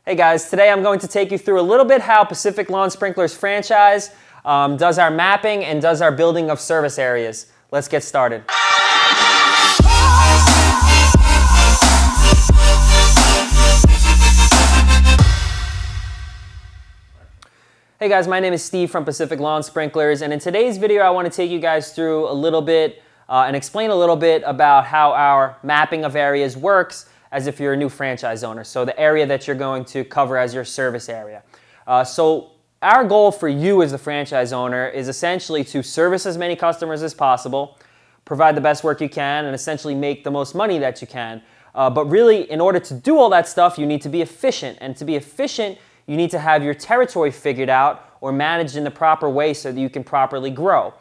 Hey guys, today I'm going to take you through a little bit how Pacific Lawn Sprinklers franchise does our mapping and does our building of service areas. Let's get started. Hey guys, my name is Steve from Pacific Lawn Sprinklers, and in today's video I want to take you guys through a little bit and explain a little bit about how our mapping of areas works as if you're a new franchise owner. So the area that you're going to cover as your service area. So our goal for you as the franchise owner is essentially to service as many customers as possible, provide the best work you can, and essentially make the most money that you can. But really, in order to do all that stuff, you need to be efficient. And to be efficient, you need to have your territory figured out or managed in the proper way so that you can properly grow.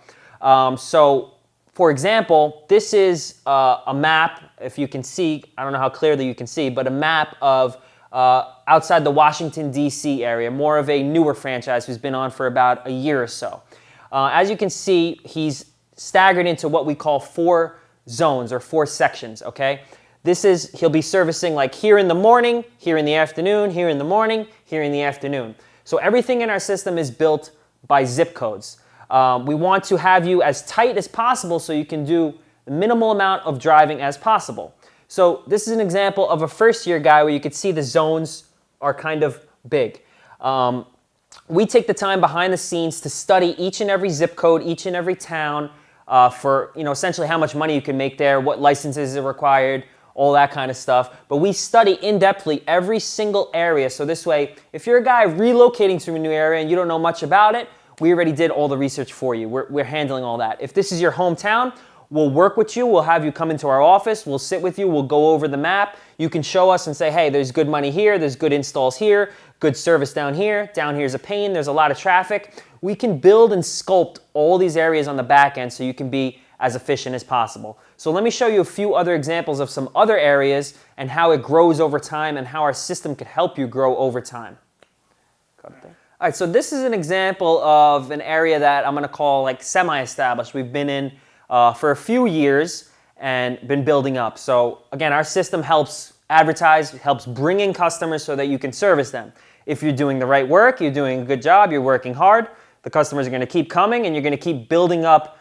For example, this is a map, if you can see, I don't know how clearly you can see, but a map of outside the Washington, D.C. area, more of a newer franchise who's been on for about a year or so. As you can see, he's staggered into what we call 4 zones or 4 sections, okay? He'll be servicing like here in the morning, here in the afternoon, here in the morning, here in the afternoon. So everything in our system is built by zip codes. We want to have you as tight as possible so you can do the minimal amount of driving as possible. So this is an example of a first-year guy where you could see the zones are kind of big. We take the time behind the scenes to study each and every zip code, each and every town for essentially how much money you can make there, what licenses are required, all that kind of stuff. But we study in-depthly every single area. So this way, if you're a guy relocating to a new area and you don't know much about it, we already did all the research for you. We're handling all that. If this is your hometown, we'll work with you. We'll have you come into our office. We'll sit with you. We'll go over the map. You can show us and say, hey, there's good money here. There's good installs here. Good service down here. Down here's a pain. There's a lot of traffic. We can build and sculpt all these areas on the back end so you can be as efficient as possible. So let me show you a few other examples of some other areas and how it grows over time and how our system could help you grow over time. Got it there. All right, so this is an example of an area that I'm going to call like semi-established. We've been in for a few years and been building up. So again, our system helps advertise, helps bring in customers so that you can service them. If you're doing the right work, you're doing a good job, you're working hard, the customers are going to keep coming and you're going to keep building up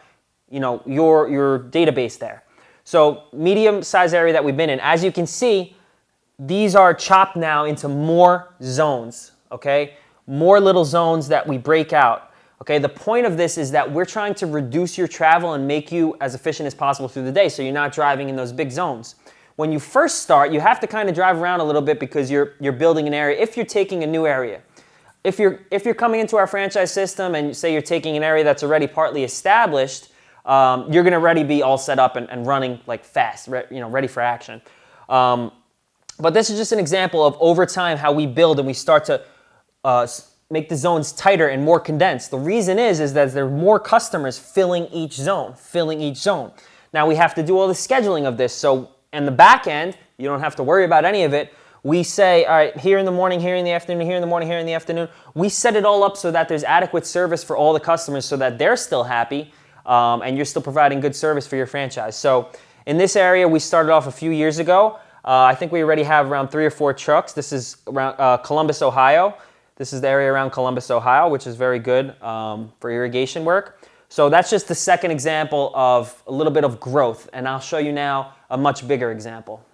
your database there. So medium-sized area that we've been in. As you can see, these are chopped now into more zones, okay? More little zones that we break out. Okay, the point of this is that we're trying to reduce your travel and make you as efficient as possible through the day so you're not driving in those big zones. When you first start, you have to kind of drive around a little bit because you're building an area if you're taking a new area. If you're coming into our franchise system and say you're taking an area that's already partly established, you're going to already be all set up and running like fast, ready for action. But this is just an example of over time how we build and we start to make the zones tighter and more condensed. The reason is that there are more customers filling each zone. Now we have to do all the scheduling of this. So in the back end, you don't have to worry about any of it. We say, all right, here in the morning, here in the afternoon, here in the morning, here in the afternoon. We set it all up so that there's adequate service for all the customers so that they're still happy and you're still providing good service for your franchise. So in this area, we started off a few years ago. I think we already have around 3 or 4 trucks. This is around Columbus, Ohio. This is the area around Columbus, Ohio, which is very good for irrigation work. So that's just the second example of a little bit of growth, and I'll show you now a much bigger example.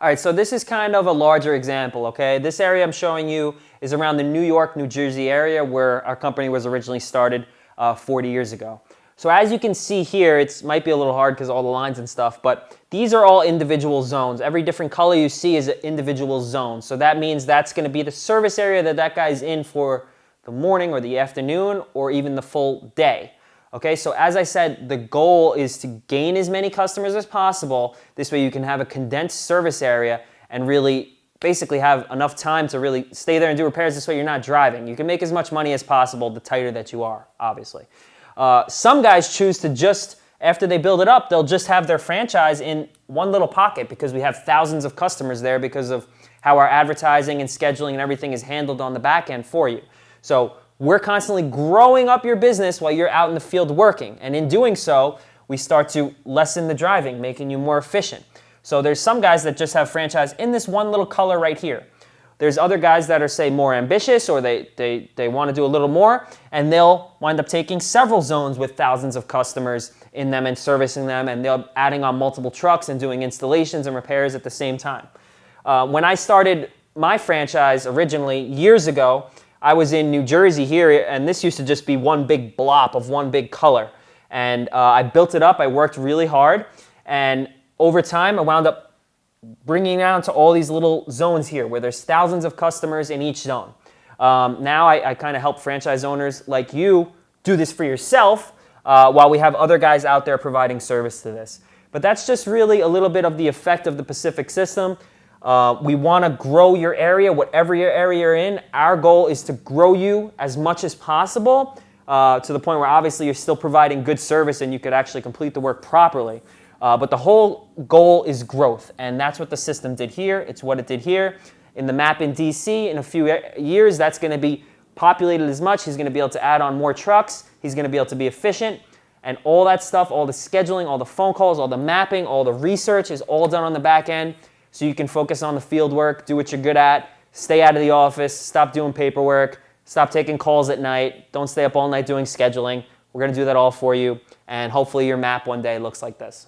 All right, so this is kind of a larger example, okay? This area I'm showing you is around the New York, New Jersey area where our company was originally started 40 years ago. So as you can see here, it might be a little hard because all the lines and stuff, but these are all individual zones. Every different color you see is an individual zone. So that means that's going to be the service area that guy's in for the morning or the afternoon or even the full day. Okay, so as I said, the goal is to gain as many customers as possible. This way you can have a condensed service area and really basically have enough time to really stay there and do repairs. This way you're not driving. You can make as much money as possible the tighter that you are, obviously. Some guys choose to just, after they build it up, they'll just have their franchise in one little pocket because we have thousands of customers there because of how our advertising and scheduling and everything is handled on the back end for you. So we're constantly growing up your business while you're out in the field working. And in doing so, we start to lessen the driving, making you more efficient. So there's some guys that just have franchise in this one little color right here. There's other guys that are, say, more ambitious, or they want to do a little more, and they'll wind up taking several zones with thousands of customers in them and servicing them, and they're adding on multiple trucks and doing installations and repairs at the same time. When I started my franchise originally years ago, I was in New Jersey here, and this used to just be one big blob of one big color. And I built it up. I worked really hard, and over time, I wound up bringing it down to all these little zones here where there's thousands of customers in each zone. Now I kind of help franchise owners like you do this for yourself while we have other guys out there providing service to this. But that's just really a little bit of the effect of the Pacific system. We want to grow your area, whatever your area you're in. Our goal is to grow you as much as possible to the point where obviously you're still providing good service and you could actually complete the work properly. But the whole goal is growth, and that's what the system did here. It's what it did here. In the map in DC, in a few years, that's going to be populated as much. He's going to be able to add on more trucks. He's going to be able to be efficient. And all that stuff, all the scheduling, all the phone calls, all the mapping, all the research is all done on the back end. So you can focus on the field work, do what you're good at, stay out of the office, stop doing paperwork, stop taking calls at night, don't stay up all night doing scheduling. We're going to do that all for you, and hopefully your map one day looks like this.